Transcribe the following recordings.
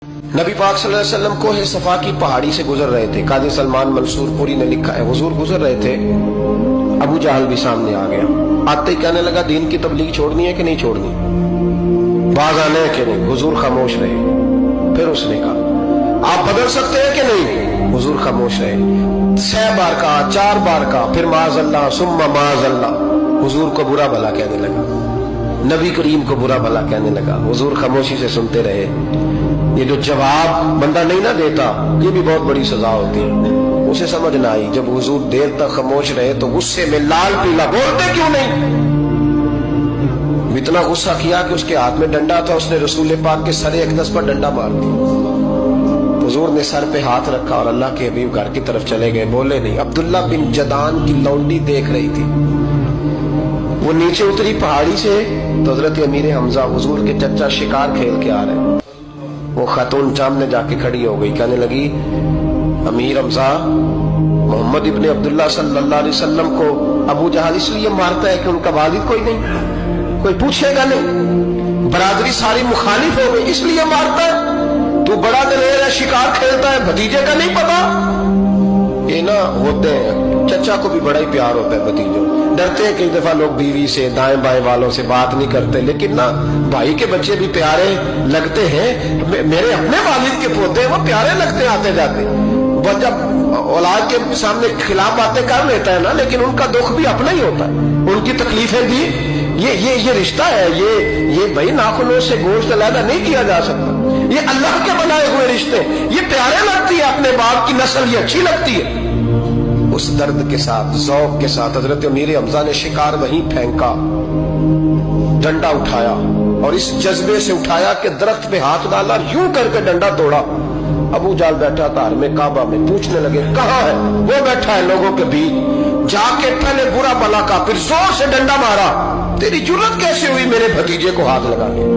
नबी पाक सल्लल्लाहु अलैहि वसल्लम कोहे सफा की पहाड़ी से गुजर रहे थे। काजी सलमान मंसूर पुरी ने लिखा है, हुजूर गुजर रहे थे, अबू जहल भी सामने आ गया। आते ही कहने लगा, दीन की तबलीग छोड़नी है कि नहीं छोड़नी, बाज आने है कि नहीं। हुजूर खामोश रहे। फिर उसने कहा, आप बदल सकते हैं कि नहीं। हुजूर खामोश रहे। 6 बार कहा, 4 बार कहा, फिर माज़अल्लाह सुम्मा माज़अल्लाह। हुजूर को बुरा भला कहने लगा, नबी करीम को बुरा भला कहने लगा। हुजूर खामोशी से सुनते रहे। ये जो जवाब बंदा नहीं ना देता, ये भी बहुत बड़ी सजा होती है। उसे समझ ना आई, जब हुजूर देर तक खामोश रहे तो गुस्से में लाल पीला, बोलते क्यों नहीं। इतना गुस्सा किया कि उसके हाथ में डंडा था, उसने रसूल पाक के सरे अक़दस पर डंडा मार दिया। हुजूर ने सर पे हाथ रखा और अल्लाह के हबीब घर की तरफ चले गए, बोले नहीं। अब्दुल्ला बिन जदान की लौंडी देख रही थी, वो नीचे उतरी पहाड़ी से तो हजरत अमीर हमजा हुजूर के चचा शिकार खेल के आ रहे। वो खातून सामने जाके खड़ी हो गई, कहने लगी, अमीर हमजा, मोहम्मद इब्ने अब्दुल्ला सल्लल्लाहु अलैहि वसल्लम को अबू जहल इसलिए मारता है कि उनका वालिद कोई नहीं, कोई पूछेगा नहीं, बरादरी सारी मुखालिफ हो गई, इसलिए मारता है। तू बड़ा दलेर है, शिकार खेलता है, भतीजे का नहीं पता। ये ना होते हैं, चचा को भी बड़ा ही प्यार होता है भतीजों। डरते हैं कई दफा लोग बीवी से, दाएं बाएं वालों से बात नहीं करते, लेकिन ना भाई के बच्चे भी प्यारे लगते हैं। मेरे अपने वालिद के पोते हैं, वो प्यारे लगते हैं आते जाते। वो जब औलाद के सामने खिलाफ बातें कर लेता है ना, लेकिन उनका दुख भी अपना ही होता है, उनकी तकलीफें भी। ये रिश्ता है, ये भाई नाखूनों से गोश्त अलग नहीं किया जा सकता। ये अल्लाह के बनाए हुए रिश्ते, ये प्यारे लगती है, अपने बाप की नस्ल ये अच्छी लगती है। उस दर्द के साथ, ज़ौक़ के साथ हजरत अमीर हमजा ने शिकार वहीं फेंका, डंडा उठाया और इस जज्बे से उठाया कि दरख्त पे हाथ डाला, यूं करके डंडा तोड़ा। अबू जहल बैठा था में काबा में, पूछने लगे, कहाँ है वो? बैठा है लोगों के बीच। जाके पहले बुरा भला का, फिर जोर से डंडा मारा। तेरी जुर्रत कैसे हुई मेरे भतीजे को हाथ लगा के?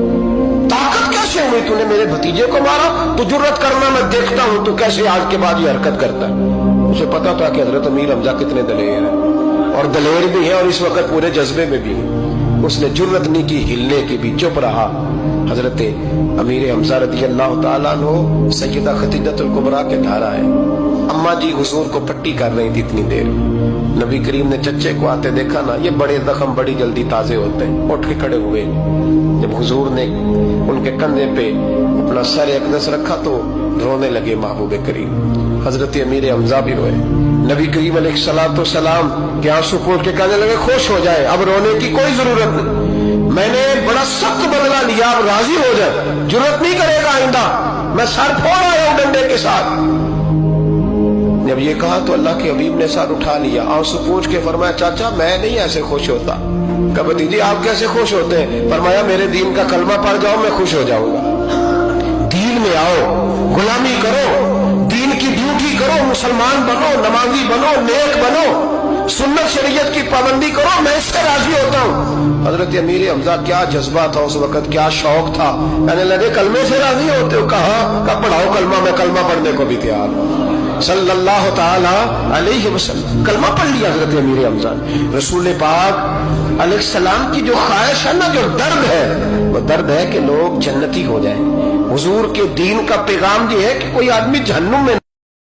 ताकत कैसे हुई तूने मेरे भतीजे को मारा? तू जुर्रत करना मैं देखता हूं, तू कैसे आज के बाद ये हरकत करता है। उसे पता था कि हजरत अमीर हमजा कितने दलेर हैं, और दलेर भी है और इस वक्त पूरे जज्बे में भी है। उसने जुर्रत नहीं की हिलने की भी, चुप रहा। हजरत अमीर हमजा रज़ी अल्लाह ताला अन्हु सैयदा खदीजतुल कुबरा के धारा है। अम्मा जी हुजूर को पट्टी कर रही थी इतनी देर। नबी करीम ने चच्चे को आते देखा ना, ये बड़े जख्म बड़ी जल्दी ताजे होते हैं। उठ के खड़े हुए। जब हुजूर ने उनके कंधे पे अपना सर अक़दस रखा तो रोने लगे महबूब करीम। हजरत अमीर हमजा भी रोए। नबी करीम अलैहिस्सलातु वस्सलाम के आंसू पोंछ के कहने लगे, खुश हो जाए, अब रोने की कोई जरूरत नहीं, मैंने बड़ा सख्त बदला लिया, अब राजी हो जाए, जरूरत नहीं करेगा आइंदा, मैं सर फोड़ आया हूं डंडे के साथ। जब ये कहा तो अल्लाह के हबीब ने सर उठा लिया, आंसू पोंछ के फरमाया, चाचा मैं नहीं ऐसे खुश होता। कहा भतीजी आप कैसे खुश होते हैं? फरमाया, मेरे दीन का कलमा पढ़ जाओ, मैं खुश हो जाऊंगा। दीन में आओ, गुलामी करो, दीन की ड्यूटी करो, मुसलमान बनो, नमाजी बनो, नेक बनो, सुन्नत शरीयत की पाबंदी करो, मैं इससे राजी होता हूँ। हजरत अमीर हमजा क्या जज्बा था उस वक्त, क्या शौक था। कहने लगे, कलमे से राजी होते हो? कहा पढ़ाओ कलमा, मैं कलमा पढ़ने को भी तैयार हूँ। सल्लल्लाहु ताला अलैहि वसल्लम कलमा पढ़ लिया हजरत अमीर हमजा। रसूल पाक अलैहिस्सलाम की जो ख्वाहिश है ना, जो दर्द है, वो दर्द है कि लोग जन्नती हो जाएं। हुजूर के दीन का पैगाम ये है कि कोई आदमी जहन्नुम में